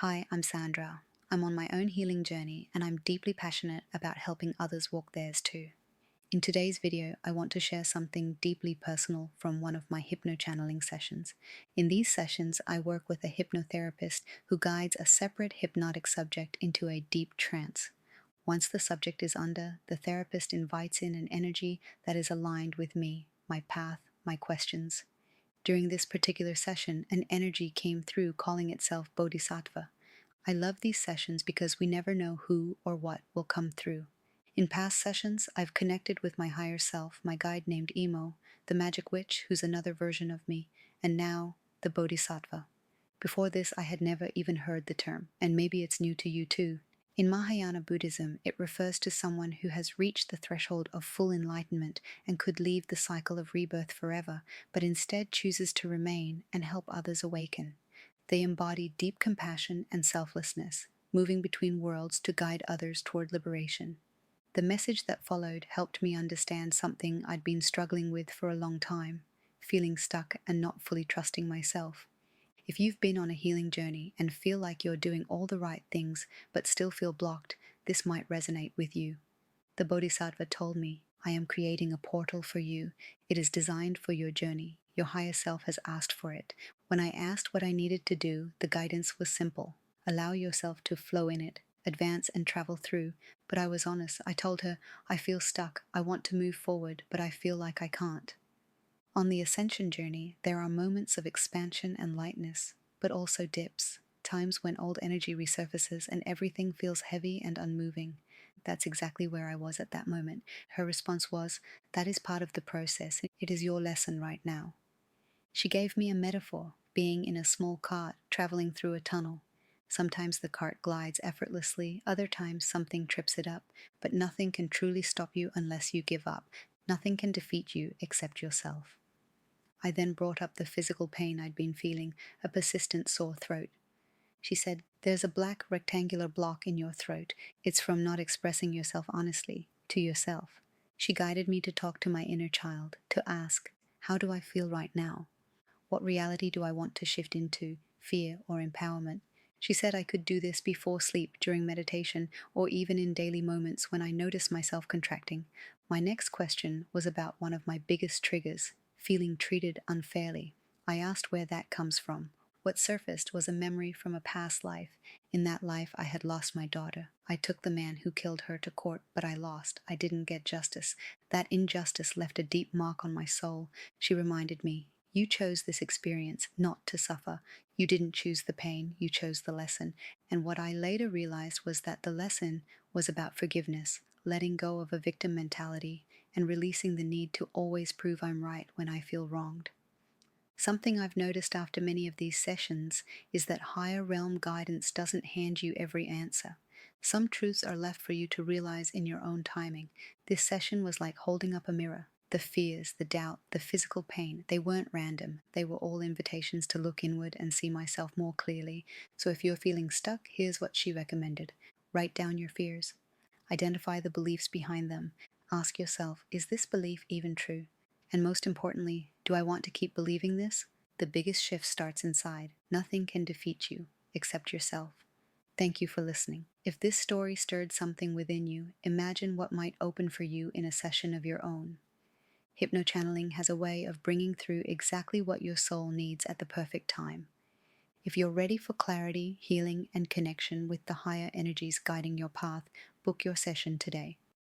Hi, I'm Sandra. I'm on my own healing journey and I'm deeply passionate about helping others walk theirs too. In today's video, I want to share something deeply personal from one of my hypno-channeling sessions. In these sessions, I work with a hypnotherapist who guides a separate hypnotic subject into a deep trance. Once the subject is under, the therapist invites in an energy that is aligned with me, my path, my questions. During this particular session, an energy came through calling itself Bodhisattva. I love these sessions because we never know who or what will come through. In past sessions, I've connected with my higher self, my guide named Emo, the magic witch who's another version of me, and now the Bodhisattva. Before this, I had never even heard the term, and maybe it's new to you too. In Mahayana Buddhism, it refers to someone who has reached the threshold of full enlightenment and could leave the cycle of rebirth forever, but instead chooses to remain and help others awaken. They embody deep compassion and selflessness, moving between worlds to guide others toward liberation. The message that followed helped me understand something I'd been struggling with for a long time, feeling stuck and not fully trusting myself. If you've been on a healing journey and feel like you're doing all the right things but still feel blocked, this might resonate with you. The Bodhisattva told me, I am creating a portal for you. It is designed for your journey. Your higher self has asked for it. When I asked what I needed to do, the guidance was simple. Allow yourself to flow in it, advance and travel through. But I was honest. I told her, I feel stuck. I want to move forward, but I feel like I can't. On the ascension journey, there are moments of expansion and lightness, but also dips, times when old energy resurfaces and everything feels heavy and unmoving. That's exactly where I was at that moment. Her response was, that is part of the process. It is your lesson right now. She gave me a metaphor, being in a small cart traveling through a tunnel. Sometimes the cart glides effortlessly, other times something trips it up, but nothing can truly stop you unless you give up. Nothing can defeat you except yourself. I then brought up the physical pain I'd been feeling, a persistent sore throat. She said, there's a black rectangular block in your throat. It's from not expressing yourself honestly, to yourself. She guided me to talk to my inner child, to ask, how do I feel right now? What reality do I want to shift into, fear or empowerment? She said I could do this before sleep, during meditation, or even in daily moments when I notice myself contracting. My next question was about one of my biggest triggers, feeling treated unfairly. I asked where that comes from. What surfaced was a memory from a past life. In that life, I had lost my daughter. I took the man who killed her to court, but I lost. I didn't get justice. That injustice left a deep mark on my soul. She reminded me, you chose this experience not to suffer. You didn't choose the pain, you chose the lesson. And what I later realized was that the lesson was about forgiveness, letting go of a victim mentality, and releasing the need to always prove I'm right when I feel wronged. Something I've noticed after many of these sessions is that higher realm guidance doesn't hand you every answer. Some truths are left for you to realize in your own timing. This session was like holding up a mirror. The fears, the doubt, the physical pain, they weren't random. They were all invitations to look inward and see myself more clearly. So if you're feeling stuck, here's what she recommended. Write down your fears. Identify the beliefs behind them. Ask yourself, is this belief even true? And most importantly, do I want to keep believing this? The biggest shift starts inside. Nothing can defeat you except yourself. Thank you for listening. If this story stirred something within you, imagine what might open for you in a session of your own. Hypno-channeling has a way of bringing through exactly what your soul needs at the perfect time. If you're ready for clarity, healing, and connection with the higher energies guiding your path, book your session today.